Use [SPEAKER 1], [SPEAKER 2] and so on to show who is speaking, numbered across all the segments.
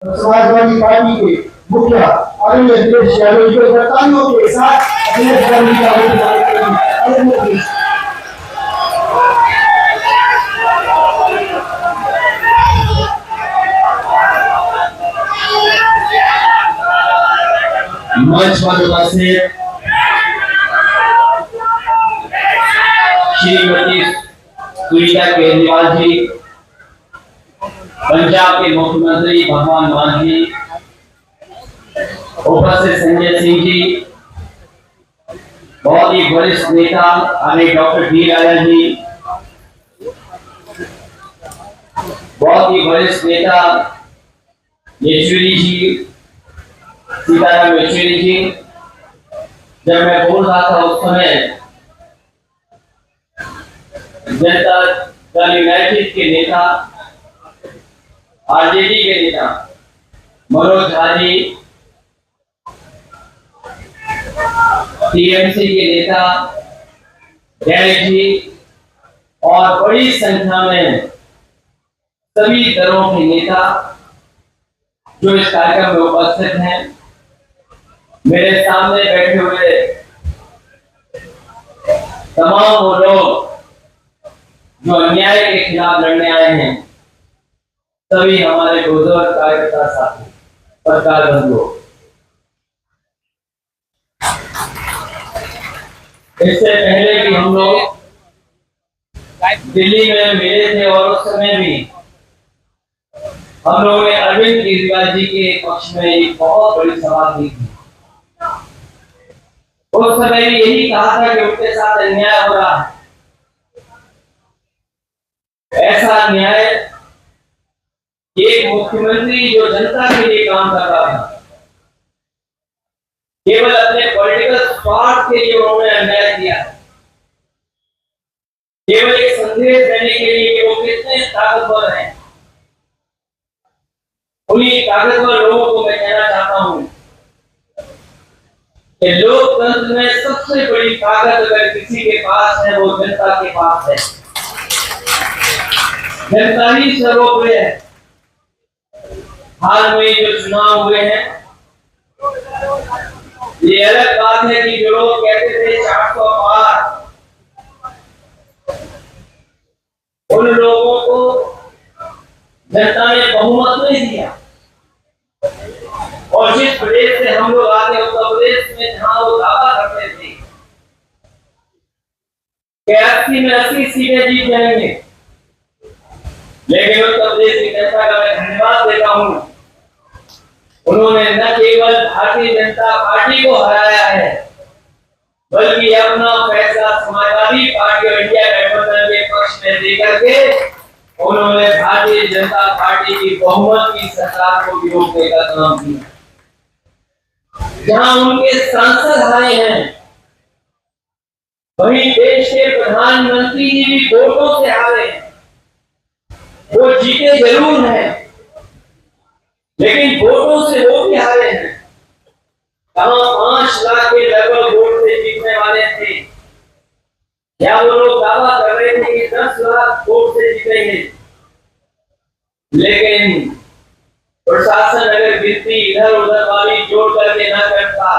[SPEAKER 1] Samajwadi party के मुखिया अरविंद अखिलेश यादव जी गद्दारियों के साथ अखिलेश गांधी का
[SPEAKER 2] मंच पर उपस्थित श्रीमती सुनीता केजरीवाल जी, पंजाब के मुख्यमंत्री भगवान मान जी, उपस्थित संजय सिंह जी, बहुत ही वरिष्ठ नेता हमें डॉक्टर डी राजा जी, बहुत ही वरिष्ठ नेता येचुरी जी, सीताराम येचुरी जी। जब मैं बोल रहा था उस समय जनता दल यूनाइटेड के नेता, आरजेडी के नेता मनोज झा जी, टीएमसी के नेता डैनिक जी और बड़ी संख्या में सभी दलों के नेता जो इस कार्यक्रम में उपस्थित हैं, मेरे सामने बैठे हुए तमाम वो लोग जो अन्याय के खिलाफ लड़ने आए हैं, सभी हमारे बुजुर्ग कार्यकर्ता साथी, पत्रकार बंधुओं, इससे पहले भी हम लोग दिल्ली में मिले थे और उस समय भी हम लोगों ने अरविंद केजरीवाल जी के पक्ष में एक बहुत बड़ी सभा की थी। उस समय भी यही कहा था कि उनके साथ अन्याय हो रहा है। ऐसा अन्याय एक मुख्यमंत्री जो जनता के लिए काम कर रहा था, केवल अपने पॉलिटिकल स्वार्थ के लिए उन्होंने अन्याय किया, केवल एक संदेश देने के लिए कि वो कितने ताकतवर हैं। उन्हीं ताकतवर लोगों को मैं कहना चाहता हूं कि लोकतंत्र में सबसे बड़ी ताकत अगर किसी के पास है वो जनता के पास है। जनता ही सर्वोपरि है। हाल में जो चुनाव हुए हैं, ये अलग बात है कि जो लोग कहते थे 400 पार, उन लोगों को जनता ने बहुमत नहीं दिया। और जिस प्रदेश से हम लोग आते उत्तर प्रदेश में, जहां वो दावा करते थे कि 80 में 80 सीटें जीत जाएंगे, लेकिन उत्तर प्रदेश की जनता का मैं धन्यवाद देता हूं, उन्होंने न केवल भारतीय जनता पार्टी को हराया है, बल्कि अपना फैसला समाजवादी पार्टी और इंडिया गठबंधन के पक्ष में देकर के उन्होंने भारतीय जनता पार्टी की बहुमत की सरकार को भी रोकने का काम किया। जहां उनके सांसद हारे हैं, वहीं देश के प्रधानमंत्री जी भी वोटों से हारे हैं। वो जीते जरूर हैं, लेकिन वोटों से वो भी हारे हैं। कहां 5 लाख के लगभग वोट से जीतने वाले थे, क्या वो लोग दावा कर रहे थे कि 10 लाख वोट से जीतेंगे, लेकिन प्रशासन अगर गिनती इधर उधर वाली जोड़ करके ना करता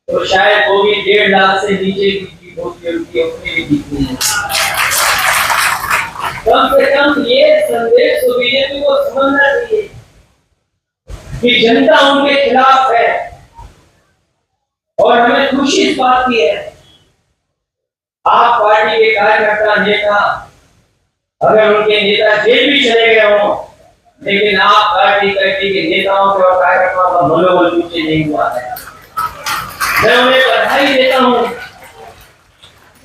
[SPEAKER 2] तो शायद वो भी 1.5 लाख से नीचे की जीत होती, उनकी अपनी भी जीतनी है। कम से कम ये संदेश तो बीजेपी को समझना चाहिए कि जनता उनके खिलाफ है। और हमें खुशी इस बात की है, आप पार्टी के कार्यकर्ता नेता, अगर उनके नेता जेल भी चले गए हों, लेकिन आप पार्टी के नेताओं के और कार्यकर्ताओं का मनोबल पीछे नहीं हुआ है। मैं उन्हें बधाई देता हूं।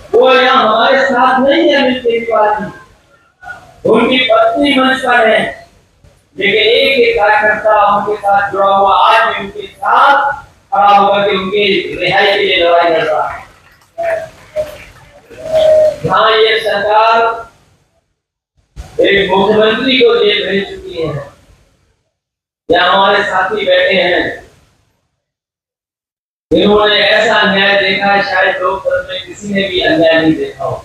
[SPEAKER 2] वो यहाँ हमारे साथ नहीं है अरविंद केजरीवाल जी, उनकी पत्नी मंच पर है, लेकिन एक एक कार्यकर्ता उनके साथ जुड़ा हुआ आज भी उनके साथ खड़ा होकर के उनके रिहाई के लिए लड़ाई लड़ रहा है। जहां ये सरकार एक मुख्यमंत्री को जेल भेज चुकी है, यहाँ हमारे साथी बैठे हैं, इन्होंने ऐसा अन्याय देखा है शायद लोकतंत्र में किसी ने भी अन्याय नहीं देखा हो।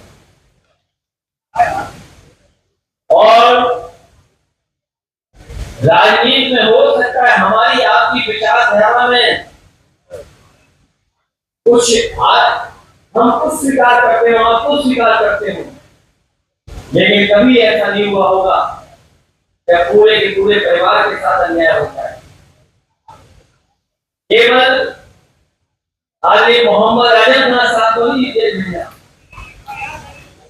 [SPEAKER 2] और राजनीति में हो सकता है हमारी आपकी विचारधारा में कुछ हम कुछ स्वीकार करते हो, आप कुछ स्वीकार करते हो, लेकिन कभी ऐसा नहीं हुआ होगा कि पूरे के पूरे परिवार के साथ अन्याय होता है। केवल आदि मोहम्मद अजम साहब को ही जेल भेजा,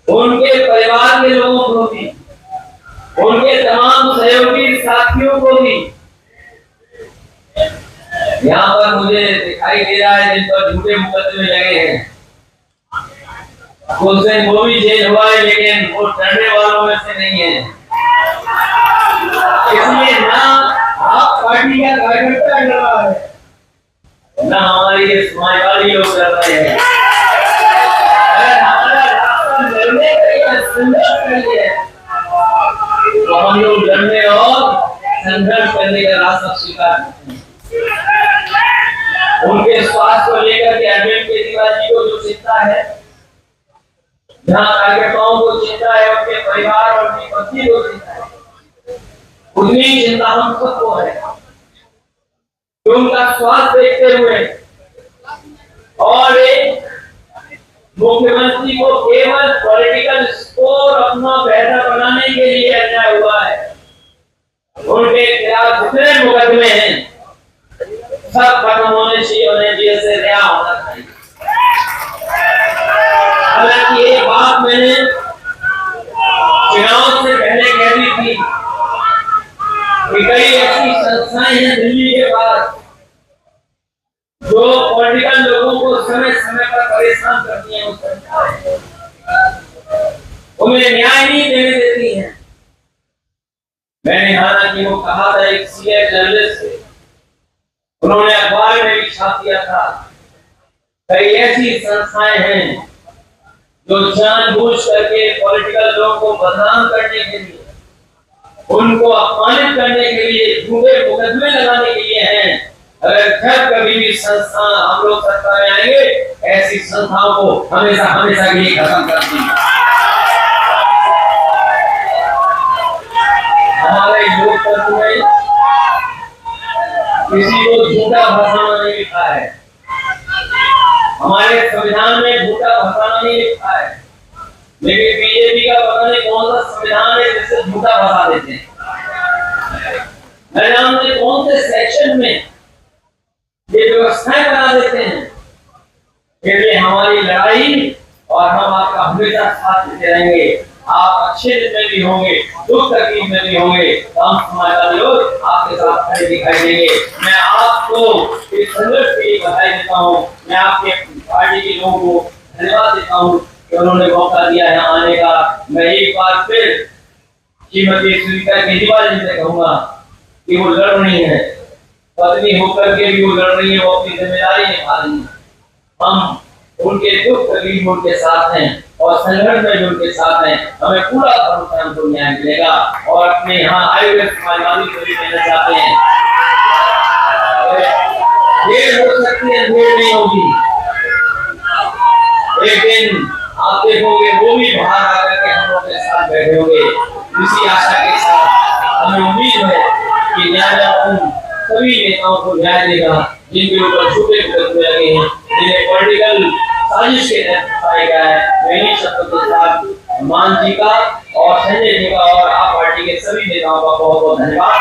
[SPEAKER 2] उनके परिवार के लोगों को भी, उनके तमाम सहयोगी साथियों को भी। यहाँ पर मुझे दिखाई दे रहा है जिन पर झूठे मुकदमे लगे हैं, उस दिन वो भी जेल हुआ है, लेकिन वो डरने वालों में से नहीं है। इसलिए ना आप पार्टी का कार्यकर्ता डर रहा है, ना हमारी ये समाजवादी लोग डर रहे हैं। अगर हमारा रास्ता लड़ने का ये संघर्ष कर लिया है, तो हम लोग लड़ने और संघर्ष करने का रास्ता स्वीकार करते हैं। उनके स्वास्थ्य को लेकर के अरविंद केजरीवाल जी को जो चिंता है, जहाँ कार्यकर्ताओं को चिंता है, उनके परिवार और उनकी पत्नी को चिंता है, उतनी चिंता हम सबको है। तो उनका स्वास्थ्य देखते हुए और एक मुख्यमंत्री को केवल पॉलिटिकल स्कोर अपना बेहतर बनाने के लिए अन्याय हुआ है। उनके खिलाफ जितने मुकदमे हैं सब खत्म होने चाहिए, उन्हें जेल से रिहा होना चाहिए। हालांकि एक बात मैंने चुनाव से पहले कह दी थी कि कई ऐसी संस्थाएं हैं दिल्ली के पास जो पॉलिटिकल लोगों को समय समय पर परेशान करती हैं, उन्हें न्याय नहीं देने देती हैं। मैंने हालांकि वो कहा था एक सीनियर जर्नलिस्ट से, उन्होंने अखबार में भी छाप दिया था, कई ऐसी संस्थाएं हैं जो जानबूझ करके पॉलिटिकल लोगों को बदनाम करने के लिए, उनको अपमानित करने के लिए, झूठे मुकदमे लगाने के लिए हैं। अगर जब कभी भी संस्था हम लोग सत्ता में आएंगे, ऐसी संस्थाओं को हमेशा हमेशा के लिए खत्म कर देंगे। हमारे लोकतंत्र में किसी को झूठा भसाना नहीं लिखा है, हमारे संविधान में झूठा भसाना नहीं लिखा है, लेकिन बीजेपी का पता नहीं कौन सा संविधान है जिससे झूठा भसा देते हैं। कौन से सेक्शन में ये व्यवस्थाएं बना देते हैं। फिर भी हमारी लड़ाई और हम आपका हमेशा साथ देते रहेंगे। आप अच्छे दिन में भी होंगे, दुख तकलीफ में भी होंगे, हम समाजवादी लोग आपके साथ खड़े दिखाई देंगे। मैं आपको इस संघर्ष के लिए बधाई देता हूँ। मैं आपके पार्टी के लोगों को धन्यवाद देता हूँ कि उन्होंने मौका दिया है आने का। मैं एक बार फिर श्रीमती सुनीता केजरीवाल जी से कहूंगा कि वो लड़ रही है, पत्नी होकर के भी वो लड़ रही है, वो अपनी जिम्मेदारी निभा रही है। हम उनके दुख तकलीफ उनके साथ हैं और संघर्ष में भी उनके साथ हैं। हमें पूरा भरोसा उनको न्याय मिलेगा और अपने यहाँ आए हुए समाजवादी को भी देना चाहते हैं। देर हो सकती है, देर नहीं होगी, एक दिन आप देखोगे वो भी बाहर आकर के हम लोग के साथ बैठे होंगे। इसी आशा के साथ हमें उम्मीद है कि न्याय सभी नेताओं को न्याय देगा जिनके ऊपर झूठे मुकदमे लगे हैं, जिन्हें पॉलिटिकल साजिश के तहत फंसाया गया है। मैं इन्हीं शब्दों के साथ मान जी का और संजय जी का और आप पार्टी के सभी नेताओं का बहुत बहुत धन्यवाद।